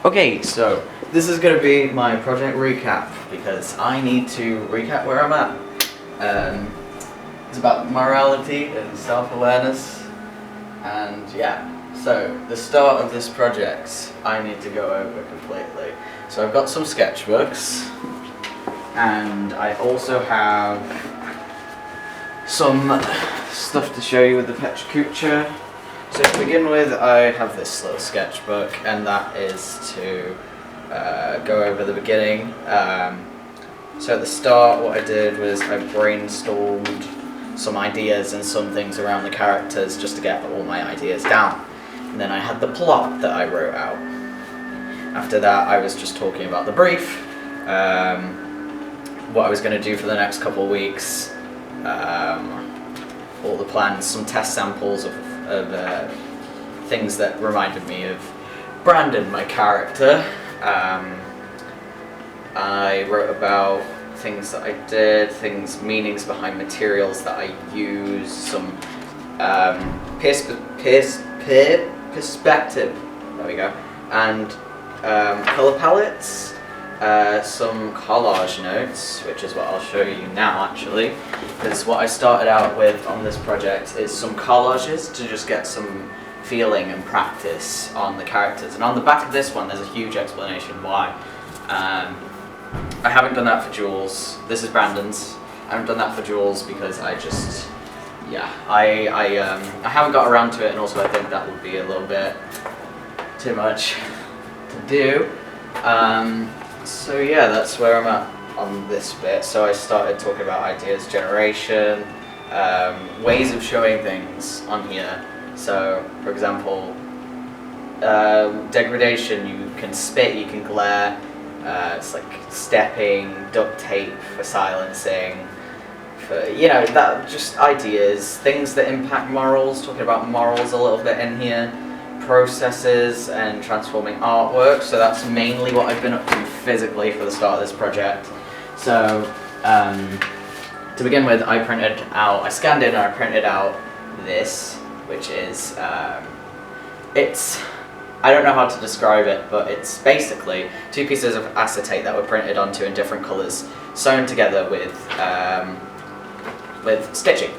Okay, so this is going to be my project recap because I need to recap where I'm at. It's about morality and self-awareness, and yeah. So the start of this project I need to go over completely. So I've got some sketchbooks, and I also have some stuff to show you with the Petra Kucha. So to begin with, I have this little sketchbook, and that is to go over the beginning. So at the start, what I did was I brainstormed some ideas and some things around the characters just to get all my ideas down. And then I had the plot that I wrote out. After that, I was just talking about the brief, what I was going to do for the next couple of weeks, all the plans, some test samples of things that reminded me of Brandon, my character. I wrote about things that I did, meanings behind materials that I use, some perspective, there we go, and colour palettes, some collage notes, which is what I'll show you now actually, because what I started out with on this project is some collages to just get some feeling and practice on the characters. And on the back of this one there's a huge explanation why. I haven't done that for Jules. This is Brandon's. I haven't done that for Jules because I just, yeah, I haven't got around to it, and also I think that would be a little bit too much to do. So yeah, that's where I'm at on this bit. So I started talking about ideas generation, ways of showing things on here. So for example, degradation, you can spit, you can glare, it's like stepping, duct tape for silencing, for, you know, that, just ideas, things that impact morals, talking about morals a little bit in here. Processes and transforming artwork, so that's mainly what I've been up to physically for the start of this project. So to begin with, I scanned in and I printed out this, which is, I don't know how to describe it, but it's basically two pieces of acetate that were printed onto in different colours, sewn together with stitching.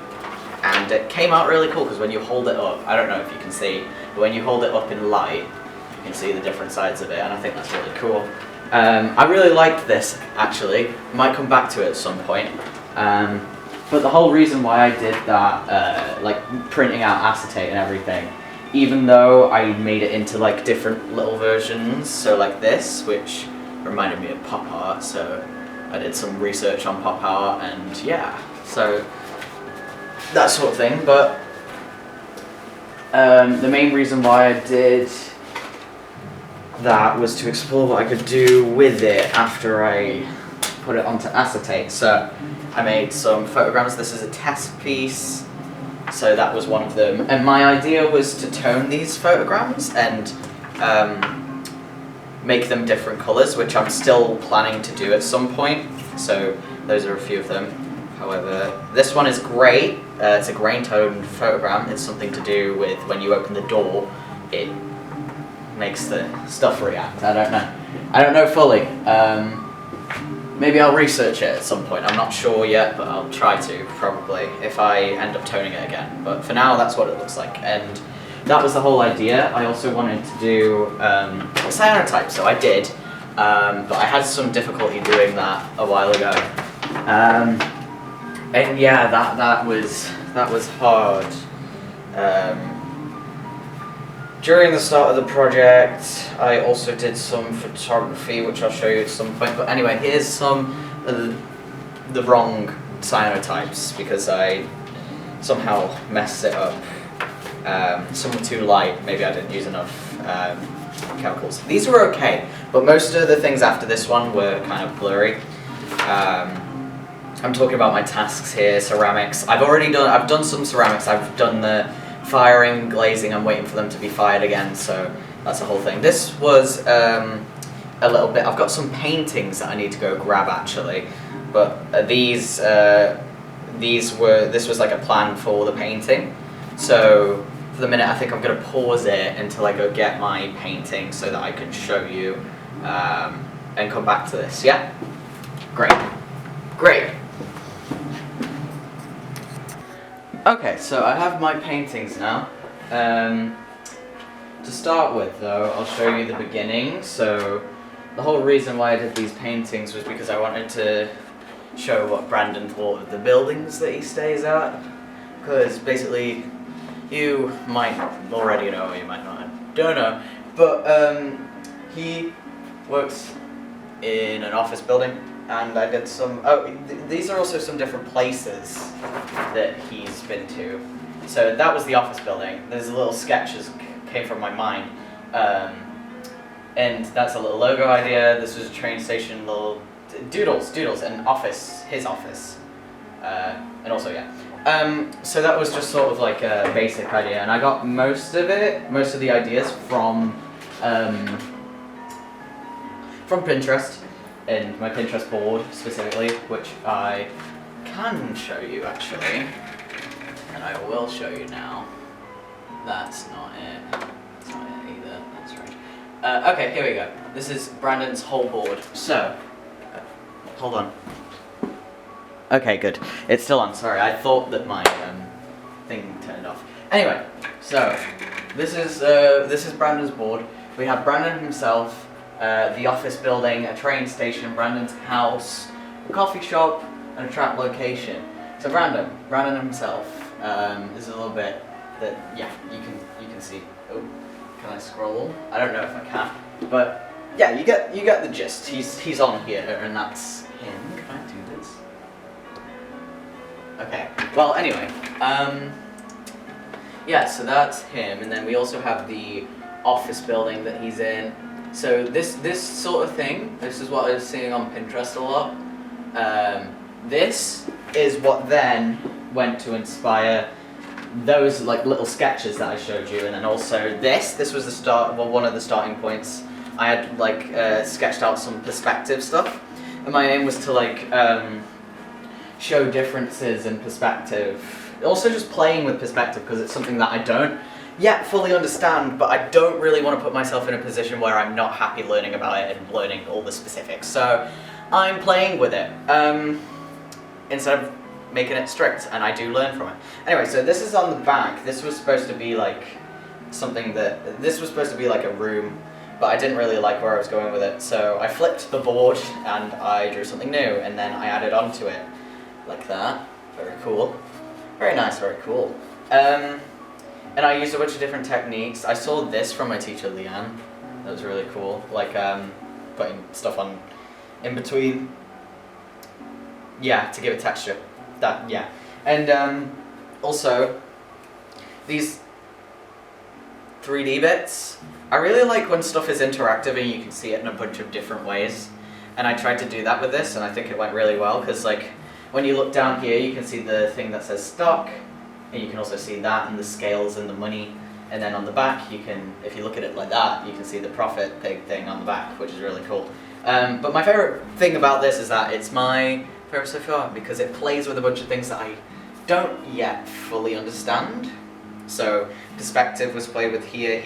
And it came out really cool because when you hold it up, I don't know if you can see, but when you hold it up in light, you can see the different sides of it, and I think that's really cool. I really liked this, actually. Might come back to it at some point. But the whole reason why I did that, like printing out acetate and everything, even though I made it into like different little versions, so like this, which reminded me of pop art, so I did some research on pop art, and yeah, so that sort of thing. But the main reason why I did that was to explore what I could do with it after I put it onto acetate. So I made some photograms. This is a test piece, so that was one of them. And my idea was to tone these photograms and make them different colours, which I'm still planning to do at some point. So those are a few of them. However, this one is great. It's a grain toned photogram. It's something to do with when you open the door, it makes the stuff react. I don't know fully. Maybe I'll research it at some point. I'm not sure yet, but I'll try to, probably, if I end up toning it again. But for now, that's what it looks like. And that was the whole idea. I also wanted to do cyanotype, so I did. But I had some difficulty doing that a while ago. And yeah, that was hard. During the start of the project, I also did some photography, which I'll show you at some point. But anyway, here's some of the wrong cyanotypes because I somehow messed it up. Some were too light. Maybe I didn't use enough chemicals. These were okay, but most of the things after this one were kind of blurry. I'm talking about my tasks here, ceramics. I've done some ceramics. I've done the firing, glazing. I'm waiting for them to be fired again, so that's the whole thing. This was a little bit, I've got some paintings that I need to go grab actually, but this was like a plan for the painting. So for the minute, I think I'm going to pause it until I go get my painting so that I can show you and come back to this, yeah? Great. Great. Okay, so I have my paintings now. To start with though, I'll show you the beginning. So the whole reason why I did these paintings was because I wanted to show what Brandon thought of the buildings that he stays at. Because basically, you might already know, or you might not, I don't know. But he works in an office building, and I did some, these are also some different places that he's been to. So that was the office building. There's little sketches came from my mind. And that's a little logo idea. This was a train station, little doodles, and office, his office. And also, yeah. So that was just sort of like a basic idea, and I got most of the ideas from Pinterest, and my Pinterest board specifically, which I can show you actually, and I will show you now. That's not it. That's not it either. That's right. Okay, here we go. This is Brandon's whole board. So, hold on. Okay, good. It's still on. Sorry, I thought that my thing turned off. Anyway, so this is Brandon's board. We have Brandon himself, the office building, a train station, Brandon's house, a coffee shop, and a trap location. So Brandon himself. Is a little bit that you can see. Oh, can I scroll? I don't know if I can, but yeah, you get the gist. He's on here, and that's him. Can I do this? Okay. Well, anyway, yeah. So that's him, and then we also have the office building that he's in. So this sort of thing. This is what I was seeing on Pinterest a lot. This is what then went to inspire those like little sketches that I showed you, and then also this was the start. Well, one of the starting points. I had like sketched out some perspective stuff, and my aim was to like show differences in perspective. Also, just playing with perspective because it's something that I don't yet fully understand, but I don't really want to put myself in a position where I'm not happy learning about it and learning all the specifics. So I'm playing with it instead of making it strict, and I do learn from it. Anyway, so this is on the back. This was supposed to be like this was supposed to be like a room, but I didn't really like where I was going with it, so I flipped the board and I drew something new, and then I added onto it like that. Very cool. Very nice, very cool. And I used a bunch of different techniques. I saw this from my teacher, Leanne. That was really cool. Like putting stuff on in between. Yeah, to give it texture. That, yeah. And also, these 3D bits. I really like when stuff is interactive and you can see it in a bunch of different ways. And I tried to do that with this, and I think it went really well, because like, when you look down here, you can see the thing that says stock, and you can also see that and the scales and the money. And then on the back, you can, if you look at it like that, you can see the profit pig thing on the back, which is really cool. But my favorite thing about this is that it's my favorite so far, because it plays with a bunch of things that I don't yet fully understand. So perspective was played with here,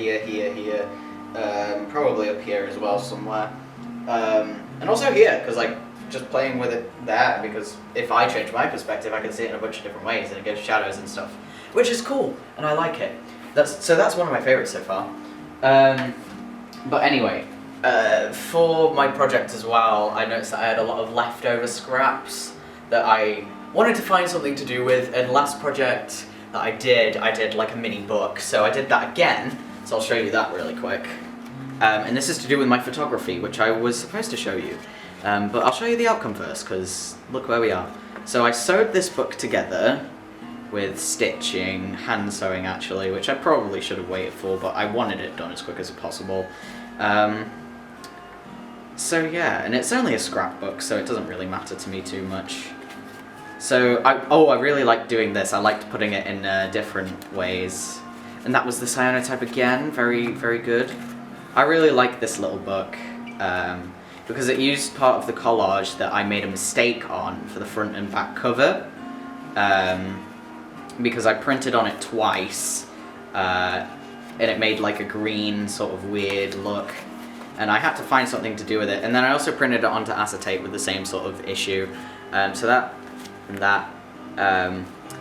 probably up here as well somewhere. And also here, because like, just playing with it there, because if I change my perspective, I can see it in a bunch of different ways, and it gives shadows and stuff, which is cool, and I like it. That's one of my favorites so far. But anyway, for my project as well, I noticed that I had a lot of leftover scraps that I wanted to find something to do with, and last project that I did like a mini book, so I did that again, so I'll show you that really quick. And this is to do with my photography, which I was supposed to show you. But I'll show you the outcome first, because look where we are. So I sewed this book together with stitching, hand sewing actually, which I probably should have waited for, but I wanted it done as quick as possible. So yeah, and it's only a scrapbook, so it doesn't really matter to me too much. So I really liked doing this. I liked putting it in different ways. And that was the cyanotype again, very, very good. I really like this little book. Because it used part of the collage that I made a mistake on for the front and back cover, because I printed on it twice, and it made like a green sort of weird look. And I had to find something to do with it. And then I also printed it onto acetate with the same sort of issue. So that and that.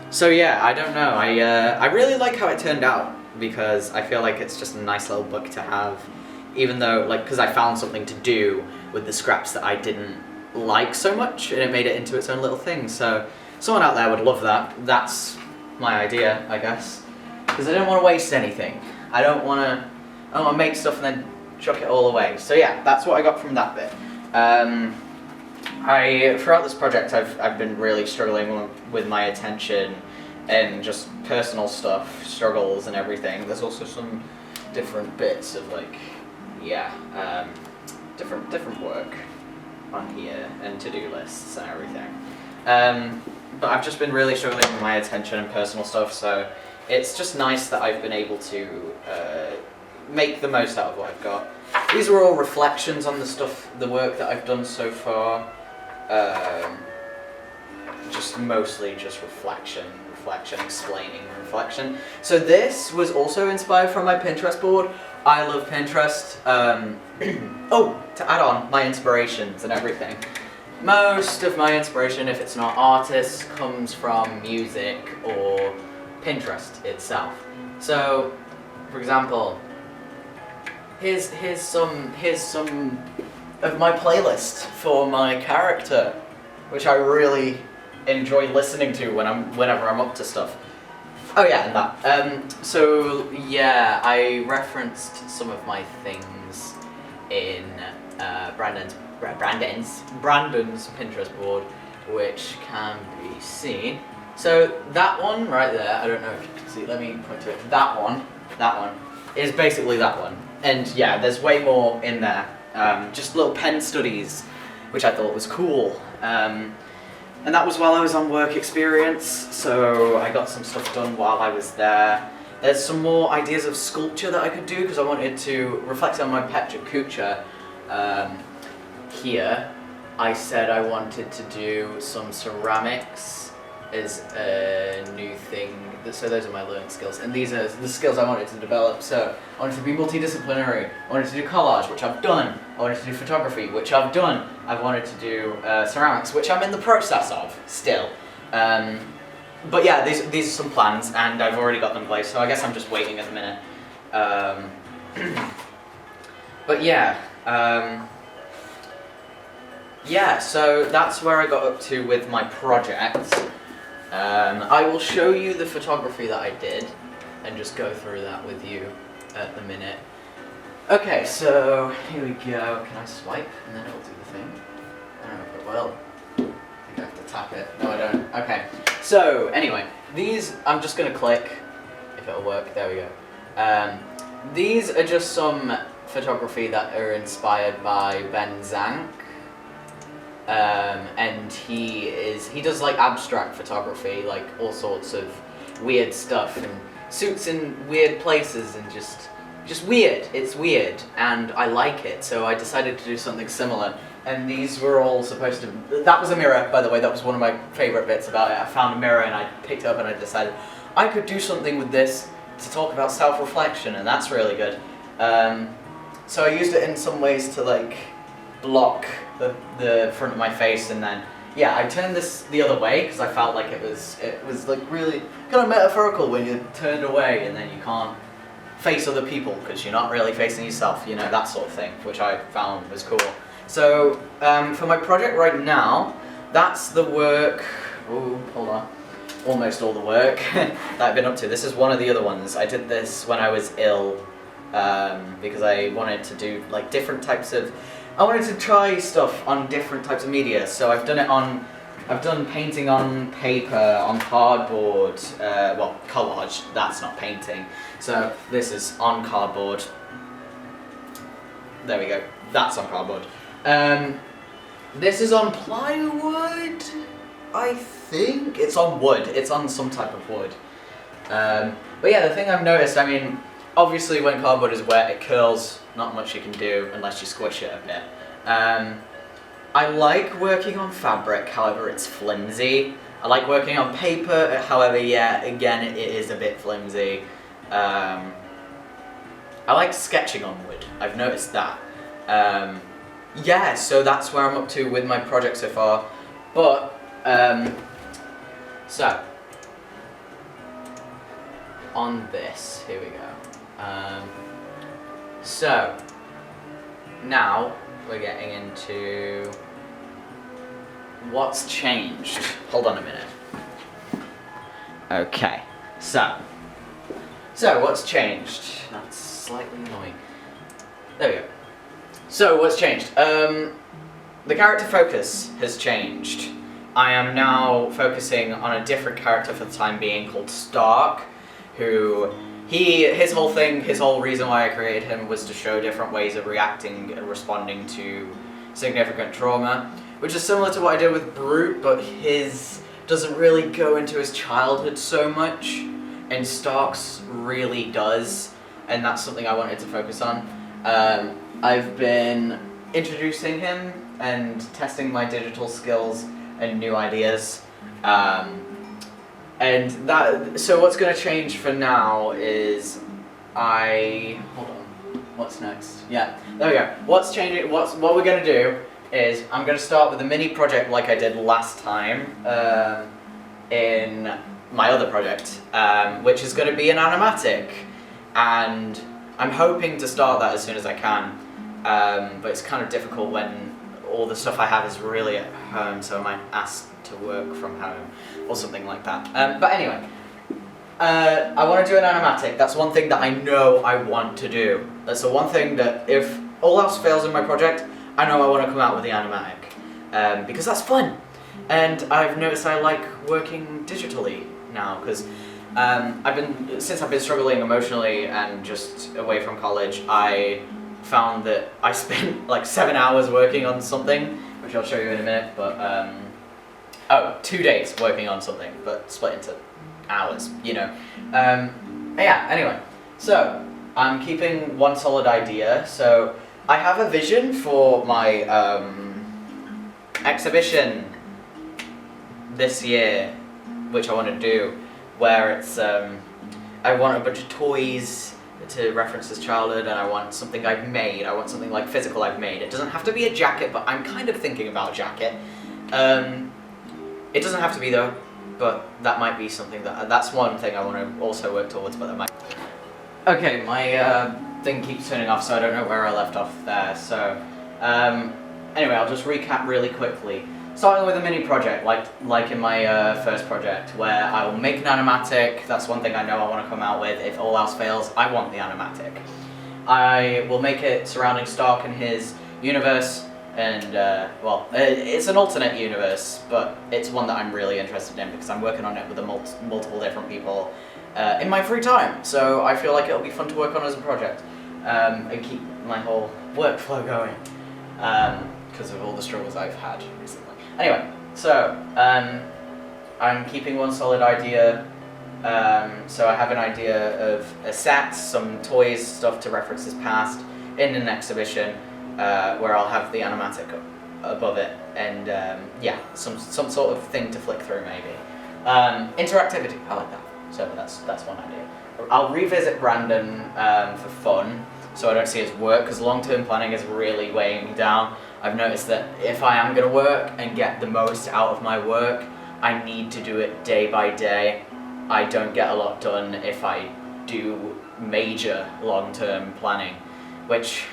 So yeah, I don't know. I really like how it turned out because I feel like it's just a nice little book to have, even though because I found something to do with the scraps that I didn't like so much, and it made it into its own little thing. So someone out there would love that. That's my idea, I guess, because I don't want to waste anything. I don't want to make stuff and then chuck it all away. So yeah, that's what I got from that bit. Throughout this project, I've been really struggling with my attention and just personal stuff, struggles and everything. There's also some different bits of different work on here and to-do lists and everything. But I've just been really struggling with my attention and personal stuff, so it's just nice that I've been able to make the most out of what I've got. These were all reflections on the work that I've done so far. Just mostly just reflection, explaining reflection. So this was also inspired from my Pinterest board. I love Pinterest. Oh, to add on, my inspirations and everything. Most of my inspiration, if it's not artists, comes from music or Pinterest itself. So, for example, here's some of my playlist for my character, which I really enjoy listening to whenever I'm up to stuff. Oh yeah, and that. So yeah, I referenced some of my things in Brandon's Pinterest board, which can be seen. So that one right there, I don't know if you can see, let me point to it. That one is basically that one. And yeah, there's way more in there. Just little pen studies, which I thought was cool. And that was while I was on work experience, so I got some stuff done while I was there. There's some more ideas of sculpture that I could do because I wanted to reflect on my Petra Kucha. Here, I said I wanted to do some ceramics as a new thing. So those are my learning skills, and these are the skills I wanted to develop. So I wanted to be multidisciplinary. I wanted to do collage, which I've done. I wanted to do photography, which I've done. I wanted to do ceramics, which I'm in the process of still. But yeah, these are some plans, and I've already got them placed. So I guess I'm just waiting at the minute. But yeah. Yeah, so that's where I got up to with my project. I will show you the photography that I did and just go through that with you at the minute. Okay, so here we go. Can I swipe and then it'll do the thing? I don't know if it will. I think I have to tap it. No, I don't. Okay. So anyway, these I'm just gonna click if it'll work. There we go. These are just some photography that are inspired by Ben Zank. And he does like abstract photography, like all sorts of weird stuff and suits in weird places and just weird. It's weird and I like it, so I decided to do something similar. And these were all supposed to, that was a mirror, by the way. That was one of my favorite bits about it. I found a mirror and I picked it up and I decided I could do something with this to talk about self-reflection, and that's really good. So I used it in some ways to like block the front of my face, and then yeah, I turned this the other way because I felt like it was like really kind of metaphorical when you're turned away and then you can't face other people because you're not really facing yourself, you know, that sort of thing, which I found was cool. So for my project right now, that's the work, hold on, almost all the work that I've been up to. This is one of the other ones. I did this when I was ill because I wanted to do like different types of, I wanted to try stuff on different types of media. So I've done painting on paper, on cardboard, well, collage, that's not painting. So this is on cardboard. There we go, that's on cardboard. This is on plywood, I think. It's on wood, it's on some type of wood. But yeah, the thing I've noticed, I mean, obviously when cardboard is wet, it curls, not much you can do unless you squish it a bit. I like working on fabric, however it's flimsy. I like working on paper, however, yeah, again, it is a bit flimsy. I like sketching on wood. I've noticed that. Yeah, so that's where I'm up to with my project so far. But, so, on this, here we go. So, now we're getting into what's changed. Hold on a minute. Okay, so what's changed? That's slightly annoying. There we go. So what's changed? The character focus has changed. I am now focusing on a different character for the time being called Stark, who his whole reason why I created him was to show different ways of reacting and responding to significant trauma, which is similar to what I did with Brute, but his doesn't really go into his childhood so much, and Stark's really does, and that's something I wanted to focus on. I've been introducing him and testing my digital skills and new ideas. So what's going to change for now is hold on, what's next? Yeah, there we go. What's changing, what we're going to do is I'm going to start with a mini project like I did last time in my other project, which is going to be an animatic, and I'm hoping to start that as soon as I can, but it's kind of difficult when all the stuff I have is really at home, so I might ask to work from home or something like that. But anyway, I want to do an animatic. That's one thing that I know I want to do. That's the one thing that if all else fails in my project, I know I want to come out with the animatic, because that's fun. And I've noticed I like working digitally now, because since I've been struggling emotionally and just away from college, I found that I spent like 7 hours working on something, which I'll show you in a minute, but 2 days working on something, but split into hours, you know. Yeah, anyway, so I'm keeping one solid idea. So I have a vision for my exhibition this year, which I want to do, where it's I want a bunch of toys to reference his childhood, and I want something I've made. I want something like physical I've made. It doesn't have to be a jacket, but I'm kind of thinking about a jacket. It doesn't have to be though, but that might be something that's one thing I want to also work towards, but that might. Okay, my thing keeps turning off, so I don't know where I left off there. So anyway, I'll just recap really quickly. Starting with a mini project, like in my first project, where I will make an animatic. That's one thing I know I want to come out with. If all else fails, I want the animatic. I will make it surrounding Stark and his universe, and well, it's an alternate universe, but it's one that I'm really interested in because I'm working on it with multiple different people in my free time. So I feel like it'll be fun to work on as a project and keep my whole workflow going because of all the struggles I've had recently. Anyway, so I'm keeping one solid idea. So I have an idea of a set, some toys, stuff to reference his past in an exhibition where I'll have the animatic above it, and yeah, some sort of thing to flick through maybe. Interactivity, I like that. So that's one idea. I'll revisit Brandon for fun, so I don't see his work, because long-term planning is really weighing me down. I've noticed that if I am going to work and get the most out of my work, I need to do it day by day. I don't get a lot done if I do major long-term planning, which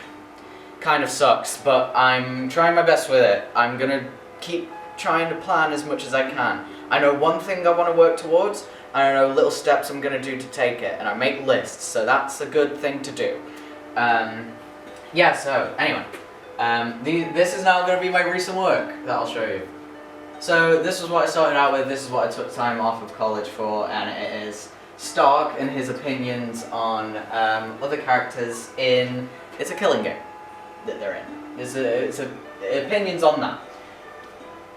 kind of sucks, but I'm trying my best with it. I'm going to keep trying to plan as much as I can. I know one thing I want to work towards, and I know little steps I'm going to do to take it, and I make lists, so that's a good thing to do. Yeah, so anyway. This is now going to be my recent work that I'll show you. So this is what I started out with, this is what I took time off of college for, and it is Stark and his opinions on other characters in It's a Killing Game that they're in. It's opinions on that.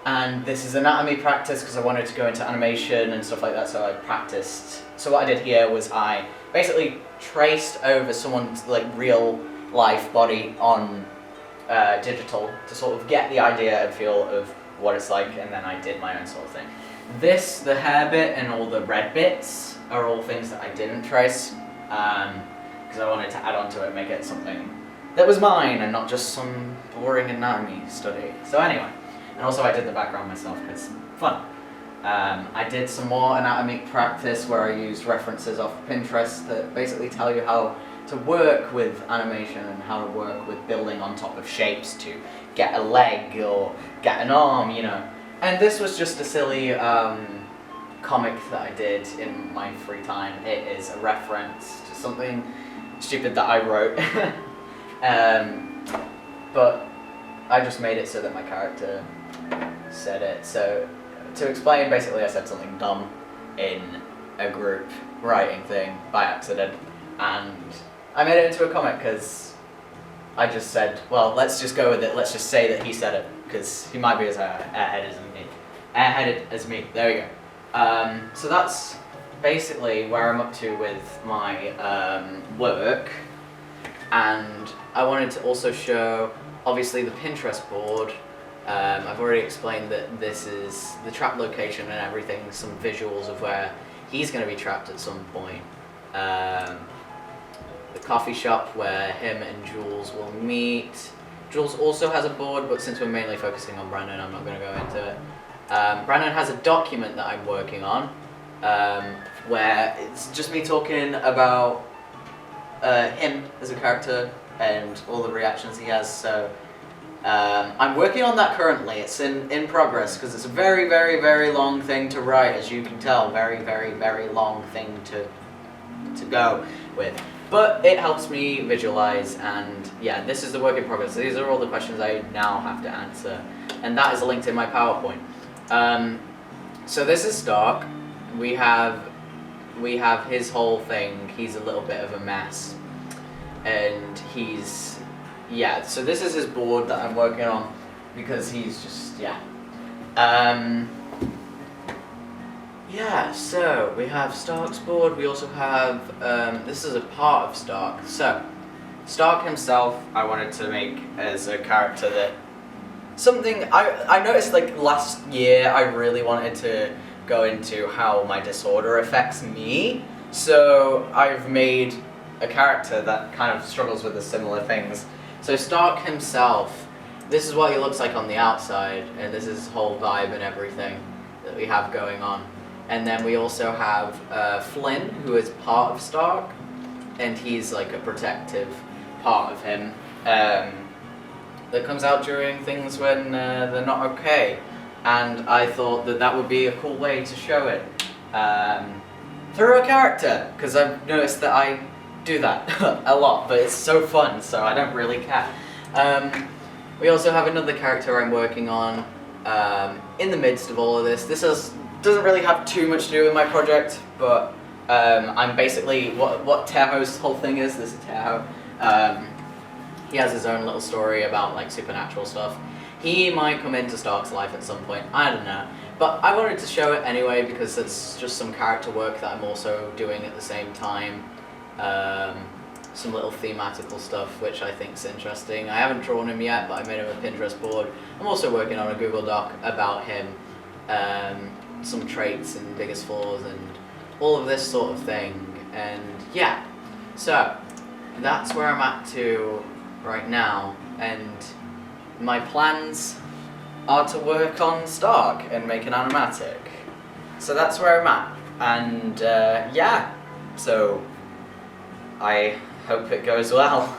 And this is anatomy practice because I wanted to go into animation and stuff like that, so I practiced. So what I did here was I basically traced over someone's like real life body on digital to sort of get the idea and feel of what it's like, and then I did my own sort of thing. The hair bit and all the red bits are all things that I didn't trace. because I wanted to add on to it and make it something that was mine and not just some boring anatomy study. So anyway, and also I did the background myself because fun. I did some more anatomic practice where I used references off Pinterest that basically tell you how to work with animation and how to work with building on top of shapes to get a leg or get an arm, you know. And this was just a silly comic that I did in my free time. It is a reference to something stupid that I wrote. But I just made it so that my character said it. So to explain, basically I said something dumb in a group writing thing by accident, and I made it into a comic because I just said, well, let's just go with it, let's just say that he said it, because he might be as airheaded as me. There we go. So that's basically where I'm up to with my work, and I wanted to also show, obviously, the Pinterest board. I've already explained that this is the trap location and everything, some visuals of where he's going to be trapped at some point. The coffee shop where him and Jules will meet. Jules also has a board, but since we're mainly focusing on Brandon, I'm not going to go into it. Brandon has a document that I'm working on, where it's just me talking about him as a character and all the reactions he has. So I'm working on that currently. It's in progress because it's a very, very, very long thing to write, as you can tell. Very, very, very long thing to go with. But it helps me visualize, and yeah, this is the work in progress. So these are all the questions I now have to answer, and that is linked in my PowerPoint. So this is Stark. We have his whole thing. He's a little bit of a mess, and so this is his board that I'm working on because he's just so we have Stark's board. We also have this is a part of Stark. So Stark himself, I wanted to make as a character that something I noticed like last year. I really wanted to go into how my disorder affects me. So I've made a character that kind of struggles with the similar things. So Stark himself, this is what he looks like on the outside, and this is his whole vibe and everything that we have going on. And then we also have Flynn, who is part of Stark, and he's like a protective part of him that comes out during things when they're not okay. And I thought that would be a cool way to show it through a character, because I've noticed that I do that a lot, but it's so fun, so I don't really care. We also have another character I'm working on in the midst of all of this. This doesn't really have too much to do with my project, but I'm basically what Tejo's whole thing is. This is Tejo. He has his own little story about like supernatural stuff. He might come into Stark's life at some point, I don't know. But I wanted to show it anyway because it's just some character work that I'm also doing at the same time. Some little thematical stuff which I think's interesting. I haven't drawn him yet, but I made him a Pinterest board. I'm also working on a Google Doc about him, some traits and biggest flaws and all of this sort of thing. And yeah, so that's where I'm at to right now, and my plans are to work on Stark and make an animatic. So that's where I'm at, and so I hope it goes well.